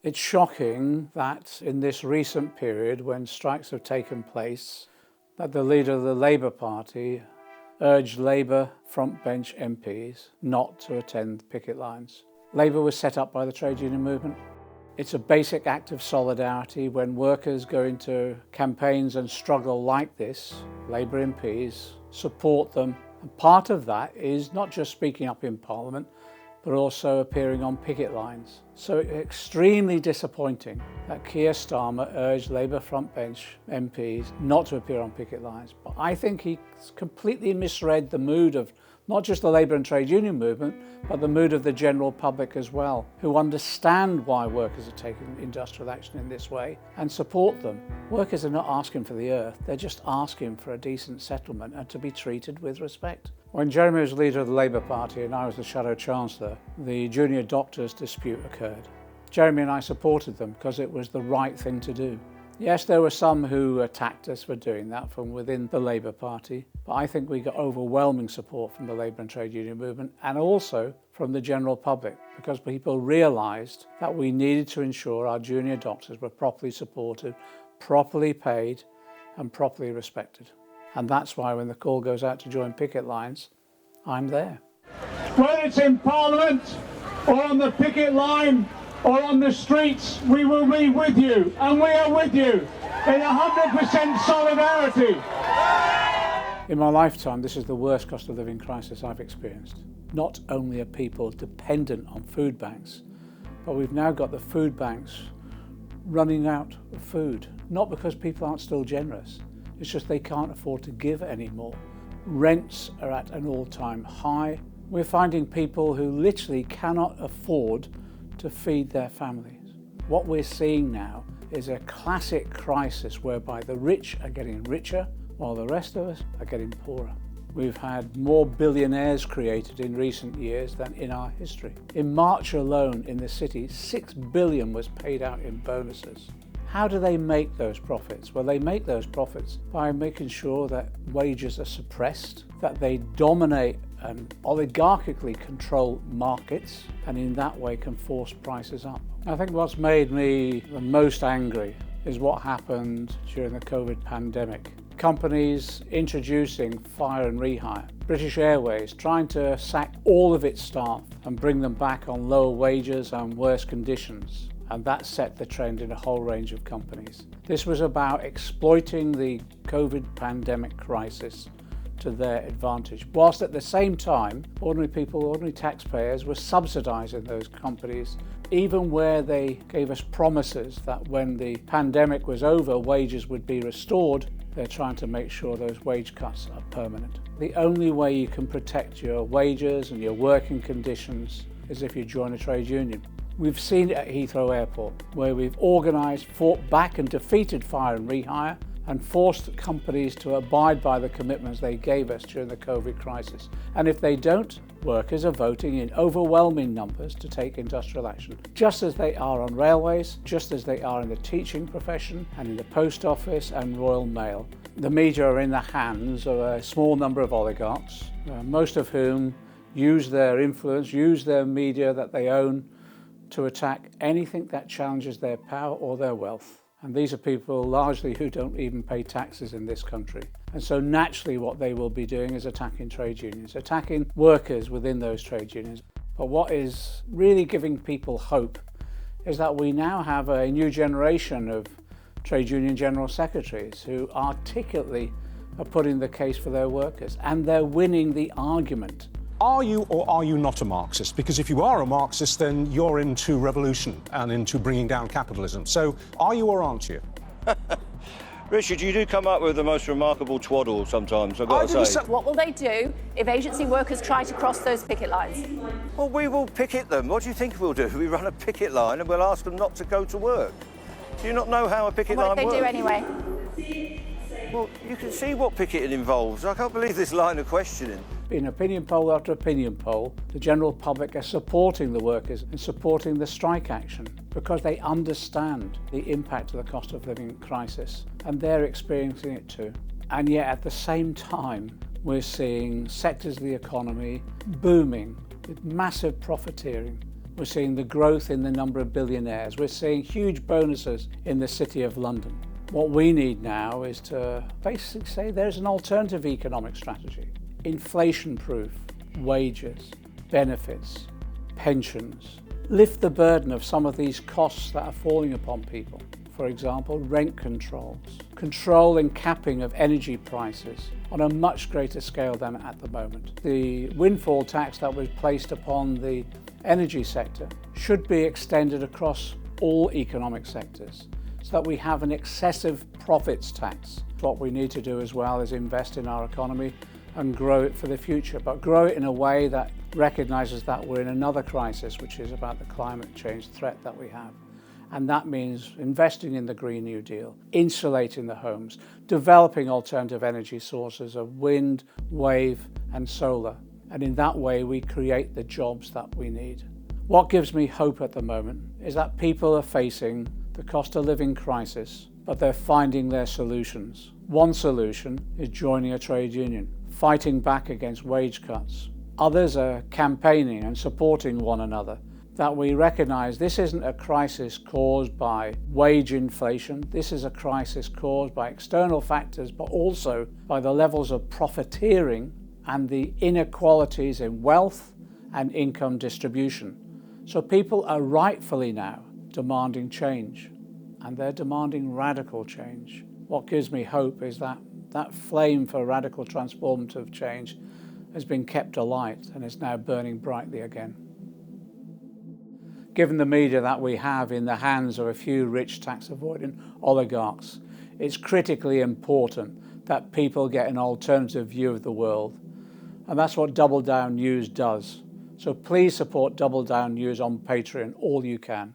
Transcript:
It's shocking that in this recent period when strikes have taken place, that the leader of the Labour Party urged Labour frontbench MPs not to attend picket lines. Labour was set up by the trade union movement. It's a basic act of solidarity when workers go into campaigns and struggle like this. Labour MPs support them. And part of that is not just speaking up in Parliament, but also appearing on picket lines. So it's extremely disappointing that Keir Starmer urged Labour frontbench MPs not to appear on picket lines. But I think he's completely misread the mood of not just the Labour and trade union movement, but the mood of the general public as well, who understand why workers are taking industrial action in this way and support them. Workers are not asking for the earth, they're just asking for a decent settlement and to be treated with respect. When Jeremy was leader of the Labour Party and I was the Shadow Chancellor, the junior doctors' dispute occurred. Jeremy and I supported them because it was the right thing to do. Yes, there were some who attacked us for doing that from within the Labour Party, but I think we got overwhelming support from the Labour and trade union movement and also from the general public because people realised that we needed to ensure our junior doctors were properly supported, properly paid and properly respected. And that's why when the call goes out to join picket lines, I'm there. Whether it's in Parliament or on the picket line or on the streets, we will be with you, and we are with you in 100% solidarity. In my lifetime, this is the worst cost of living crisis I've experienced. Not only are people dependent on food banks, but we've now got the food banks running out of food, not because people aren't still generous, it's just they can't afford to give anymore. Rents are at an all-time high. We're finding people who literally cannot afford to feed their families. What we're seeing now is a classic crisis whereby the rich are getting richer while the rest of us are getting poorer. We've had more billionaires created in recent years than in our history. In March alone in the city, 6 billion was paid out in bonuses. How do they make those profits? Well, they make those profits by making sure that wages are suppressed, that they dominate and oligarchically control markets, and in that way can force prices up. I think what's made me the most angry is what happened during the COVID pandemic. Companies introducing fire and rehire. British Airways trying to sack all of its staff and bring them back on lower wages and worse conditions. And that set the trend in a whole range of companies. This was about exploiting the COVID pandemic crisis to their advantage, whilst at the same time, ordinary people, ordinary taxpayers were subsidising those companies, even where they gave us promises that when the pandemic was over, wages would be restored. They're trying to make sure those wage cuts are permanent. The only way you can protect your wages and your working conditions is if you join a trade union. We've seen it at Heathrow Airport, where we've organised, fought back and defeated fire and rehire and forced companies to abide by the commitments they gave us during the COVID crisis. And if they don't, workers are voting in overwhelming numbers to take industrial action, just as they are on railways, just as they are in the teaching profession and in the post office and Royal Mail. The media are in the hands of a small number of oligarchs, most of whom use their influence, use their media that they own to attack anything that challenges their power or their wealth. And these are people largely who don't even pay taxes in this country. And so naturally what they will be doing is attacking trade unions, attacking workers within those trade unions. But what is really giving people hope is that we now have a new generation of trade union general secretaries who articulately are putting the case for their workers, and they're winning the argument. Are you or are you not a Marxist? Because if you are a Marxist, then you're into revolution and into bringing down capitalism. So are you or aren't you? Richard, you do come up with the most remarkable twaddle sometimes, I've got to say. What will they do if agency workers try to cross those picket lines? Well, we will picket them. What do you think we'll do? We run a picket line and we'll ask them not to go to work. Do you not know how a picket line works? What if they do anyway? Well, you can see what picketing involves. I can't believe this line of questioning. In opinion poll after opinion poll, the general public are supporting the workers and supporting the strike action because they understand the impact of the cost of living crisis, and they're experiencing it too. And yet at the same time, we're seeing sectors of the economy booming with massive profiteering, We're seeing the growth in the number of billionaires. We're seeing huge bonuses in the City of London. What we need now is to basically say there's an alternative economic strategy. Inflation-proof wages, benefits, pensions. Lift the burden of some of these costs that are falling upon people. For example, rent controls, control and capping of energy prices on a much greater scale than at the moment. The windfall tax that was placed upon the energy sector should be extended across all economic sectors so that we have an excessive profits tax. What we need to do as well is invest in our economy and grow it for the future, but grow it in a way that recognises that we're in another crisis, which is about the climate change threat that we have. And that means investing in the Green New Deal, insulating the homes, developing alternative energy sources of wind, wave and solar. And in that way, we create the jobs that we need. What gives me hope at the moment is that people are facing the cost of living crisis, but they're finding their solutions. One solution is joining a trade union, fighting back against wage cuts. Others are campaigning and supporting one another. That we recognise this isn't a crisis caused by wage inflation, this is a crisis caused by external factors, but also by the levels of profiteering and the inequalities in wealth and income distribution. So people are rightfully now demanding change, and they're demanding radical change. What gives me hope is that that flame for radical transformative change has been kept alight and is now burning brightly again. Given the media that we have in the hands of a few rich tax-avoiding oligarchs, it's critically important that people get an alternative view of the world. And that's what Double Down News does. So please support Double Down News on Patreon all you can.